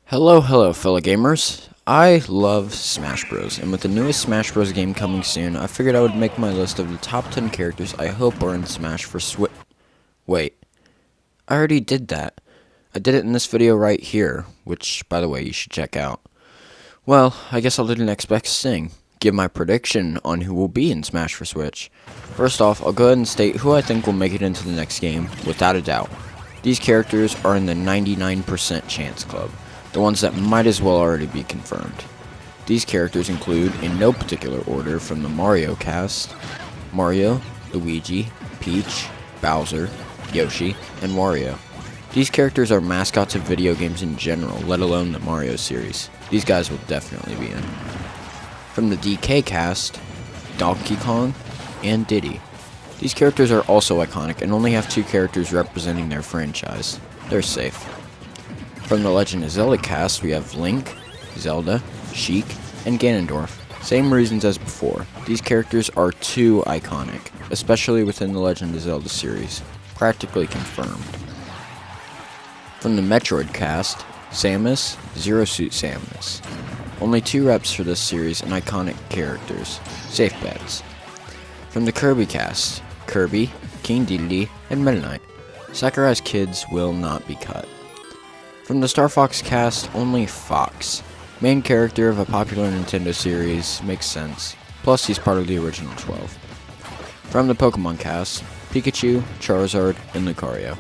Hello, fellow gamers. I love Smash Bros. And with the newest Smash Bros. Game coming soon, I figured I would make my list of the top 10 characters I hope are in Smash for Switch. Wait, I already did that. I did it in this video right here, which, by the way, you should check out. Well, I guess I'll do the next best thing. Give my prediction on who will be in Smash for Switch. First off, I'll go ahead and state who I think will make it into the next game, without a doubt. These characters are in the 99% chance club. The ones that might as well already be confirmed. These characters include, in no particular order, from the Mario cast, Mario, Luigi, Peach, Bowser, Yoshi, and Wario. These characters are mascots of video games in general, let alone the Mario series. These guys will definitely be in. From the DK cast, Donkey Kong, and Diddy. These characters are also iconic and only have two characters representing their franchise. They're safe. From the Legend of Zelda cast, we have Link, Zelda, Sheik, and Ganondorf. Same reasons as before. These characters are too iconic, especially within the Legend of Zelda series. Practically confirmed. From the Metroid cast, Samus, Zero Suit Samus. Only 2 reps for this series and iconic characters. Safe bets. From the Kirby cast, Kirby, King Dedede, and Meta Knight. Sakurai's kids will not be cut. From the Star Fox cast, only Fox. Main character of a popular Nintendo series, makes sense. Plus, he's part of the original 12. From the Pokemon cast, Pikachu, Charizard, and Lucario.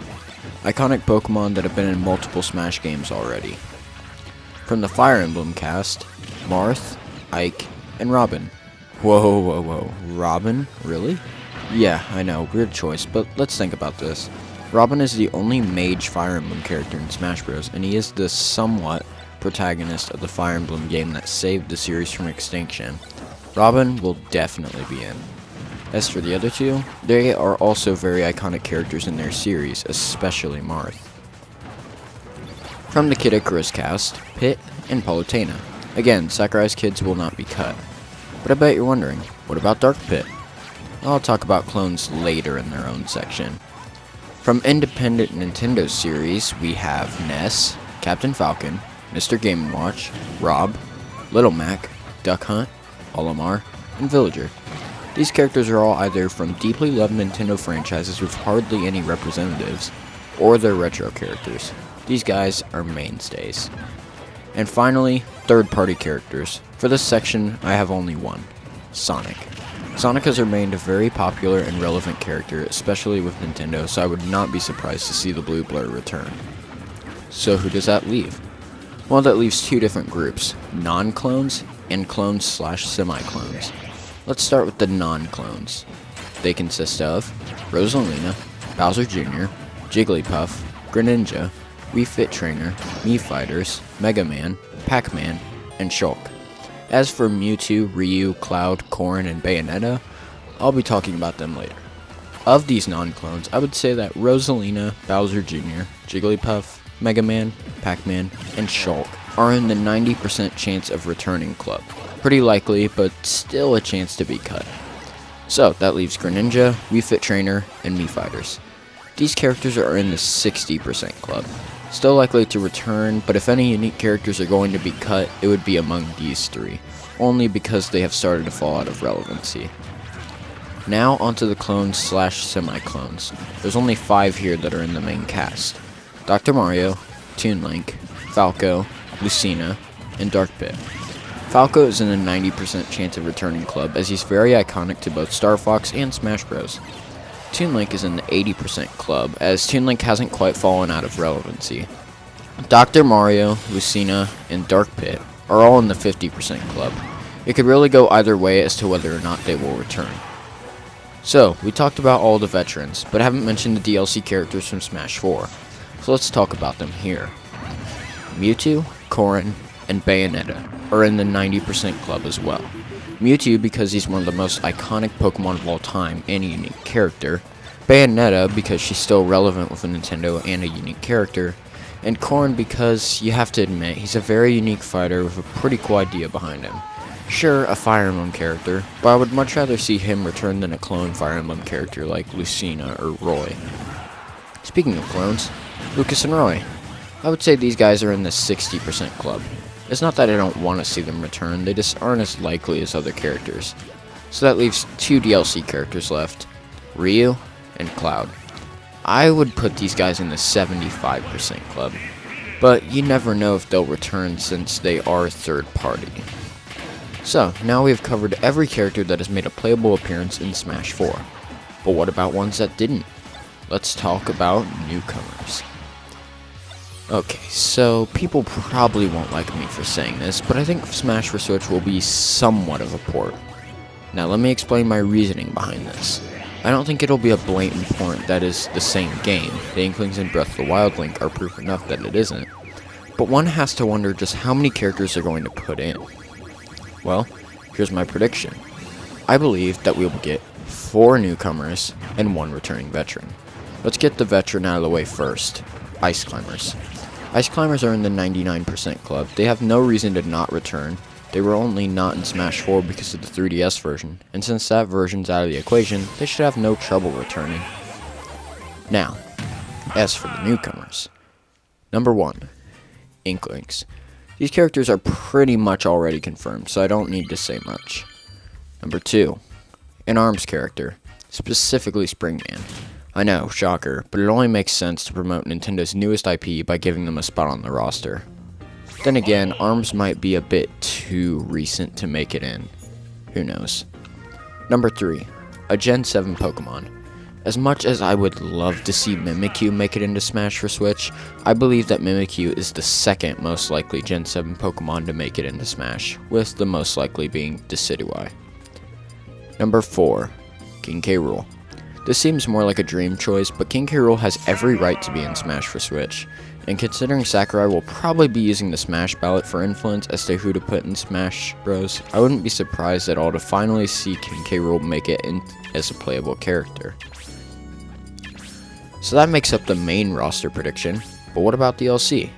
Iconic Pokemon that have been in multiple Smash games already. From the Fire Emblem cast, Marth, Ike, and Robin. Whoa. Robin? Really? Yeah, I know, weird choice, but let's think about this. Robin is the only mage Fire Emblem character in Smash Bros, and he is the somewhat protagonist of the Fire Emblem game that saved the series from extinction. Robin will definitely be in. As for the other two, they are also very iconic characters in their series, especially Marth. From the Kid Icarus cast, Pit and Palutena. Again, Sakurai's kids will not be cut. But I bet you're wondering, what about Dark Pit? I'll talk about clones later in their own section. From independent Nintendo series, we have Ness, Captain Falcon, Mr. Game & Watch, Rob, Little Mac, Duck Hunt, Olimar, and Villager. These characters are all either from deeply loved Nintendo franchises with hardly any representatives, or they're retro characters. These guys are mainstays. And finally, third-party characters. For this section, I have only one, Sonic. Sonic has remained a very popular and relevant character, especially with Nintendo, so I would not be surprised to see the Blue Blur return. So who does that leave? Well, that leaves 2 different groups, non-clones and clones/semi-clones. Let's start with the non-clones. They consist of Rosalina, Bowser Jr., Jigglypuff, Greninja, Wii Fit Trainer, Mii Fighters, Mega Man, Pac-Man, and Shulk. As for Mewtwo, Ryu, Cloud, Corrin, and Bayonetta, I'll be talking about them later. Of these non-clones, I would say that Rosalina, Bowser Jr., Jigglypuff, Mega Man, Pac-Man, and Shulk are in the 90% chance of returning club. Pretty likely, but still a chance to be cut. So, that leaves Greninja, Wii Fit Trainer, and Mii Fighters. These characters are in the 60% club. Still likely to return, but if any unique characters are going to be cut, it would be among these 3, only because they have started to fall out of relevancy. Now onto the clones/semi-clones. There's only 5 here that are in the main cast. Dr. Mario, Toon Link, Falco, Lucina, and Dark Pit. Falco is in a 90% chance of returning club, as he's very iconic to both Star Fox and Smash Bros. Toon Link is in the 80% club, as Toon Link hasn't quite fallen out of relevancy. Dr. Mario, Lucina, and Dark Pit are all in the 50% club. It could really go either way as to whether or not they will return. So, we talked about all the veterans, but haven't mentioned the DLC characters from Smash 4. So let's talk about them here. Mewtwo, Corrin, and Bayonetta are in the 90% club as well. Mewtwo because he's one of the most iconic Pokemon of all time and a unique character, Bayonetta because she's still relevant with a Nintendo and a unique character, and Corrin because, you have to admit, he's a very unique fighter with a pretty cool idea behind him. Sure, a Fire Emblem character, but I would much rather see him return than a clone Fire Emblem character like Lucina or Roy. Speaking of clones, Lucas and Roy. I would say these guys are in the 60% club. It's not that I don't want to see them return, they just aren't as likely as other characters. So that leaves 2 DLC characters left, Ryu and Cloud. I would put these guys in the 75% club, but you never know if they'll return since they are third party. So, now we have covered every character that has made a playable appearance in Smash 4. But what about ones that didn't? Let's talk about newcomers. Okay, so people probably won't like me for saying this, but I think Smash for Switch will be somewhat of a port. Now let me explain my reasoning behind this. I don't think it'll be a blatant port that is the same game. The Inklings and Breath of the Wild Link are proof enough that it isn't. But one has to wonder just how many characters they're going to put in. Well, here's my prediction. I believe that we will get 4 newcomers and 1 returning veteran. Let's get the veteran out of the way first. Ice Climbers. Ice Climbers are in the 99% club. They have no reason to not return. They were only not in Smash 4 because of the 3DS version, and since that version's out of the equation, they should have no trouble returning. Now, as for the newcomers. Number 1, Inklings. These characters are pretty much already confirmed, so I don't need to say much. Number 2, an ARMS character, specifically Springman. I know, shocker, but it only makes sense to promote Nintendo's newest IP by giving them a spot on the roster. Then again, ARMS might be a bit too recent to make it in. Who knows? Number 3, a Gen 7 Pokemon. As much as I would love to see Mimikyu make it into Smash for Switch, I believe that Mimikyu is the second most likely Gen 7 Pokemon to make it into Smash, with the most likely being Decidueye. Number 4, King K. Rool. This seems more like a dream choice, but King K. Rool has every right to be in Smash for Switch, and considering Sakurai will probably be using the Smash ballot for influence as to who to put in Smash Bros., I wouldn't be surprised at all to finally see King K. Rool make it in as a playable character. So that makes up the main roster prediction, but what about DLC?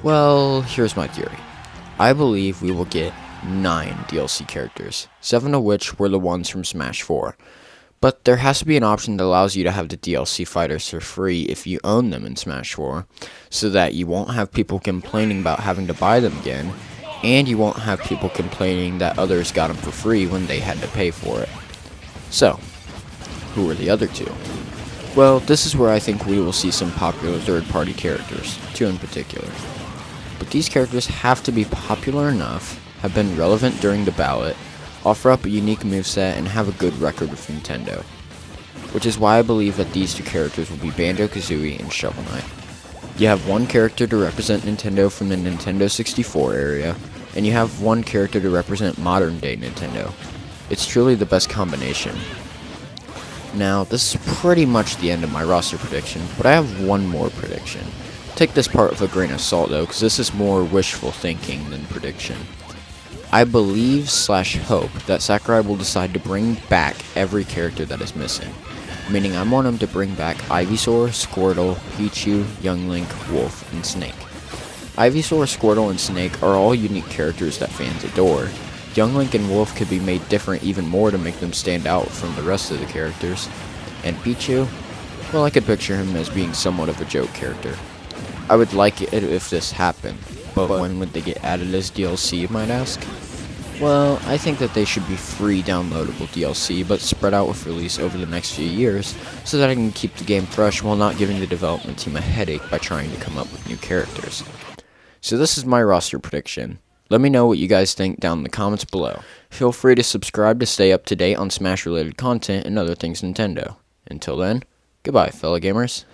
Well, here's my theory. I believe we will get 9 DLC characters, 7 of which were the ones from Smash 4. But there has to be an option that allows you to have the DLC fighters for free if you own them in Smash 4, so that you won't have people complaining about having to buy them again, and you won't have people complaining that others got them for free when they had to pay for it. So, who are the other 2? Well, this is where I think we will see some popular third-party characters, 2 in particular. But these characters have to be popular enough, have been relevant during the ballot, offer up a unique moveset, and have a good record with Nintendo. Which is why I believe that these 2 characters will be Banjo-Kazooie and Shovel Knight. You have 1 character to represent Nintendo from the Nintendo 64 area, and you have 1 character to represent modern-day Nintendo. It's truly the best combination. Now, this is pretty much the end of my roster prediction, but I have one more prediction. Take this part with a grain of salt though, because this is more wishful thinking than prediction. I believe/hope that Sakurai will decide to bring back every character that is missing. Meaning I want him to bring back Ivysaur, Squirtle, Pichu, Young Link, Wolf, and Snake. Ivysaur, Squirtle, and Snake are all unique characters that fans adore. Young Link and Wolf could be made different even more to make them stand out from the rest of the characters. And Pichu, well, I could picture him as being somewhat of a joke character. I would like it if this happened, but when would they get added as DLC, you might ask? Well, I think that they should be free downloadable DLC, but spread out with release over the next few years, so that I can keep the game fresh while not giving the development team a headache by trying to come up with new characters. So this is my roster prediction. Let me know what you guys think down in the comments below. Feel free to subscribe to stay up to date on Smash related content and other things Nintendo. Until then, goodbye fellow gamers.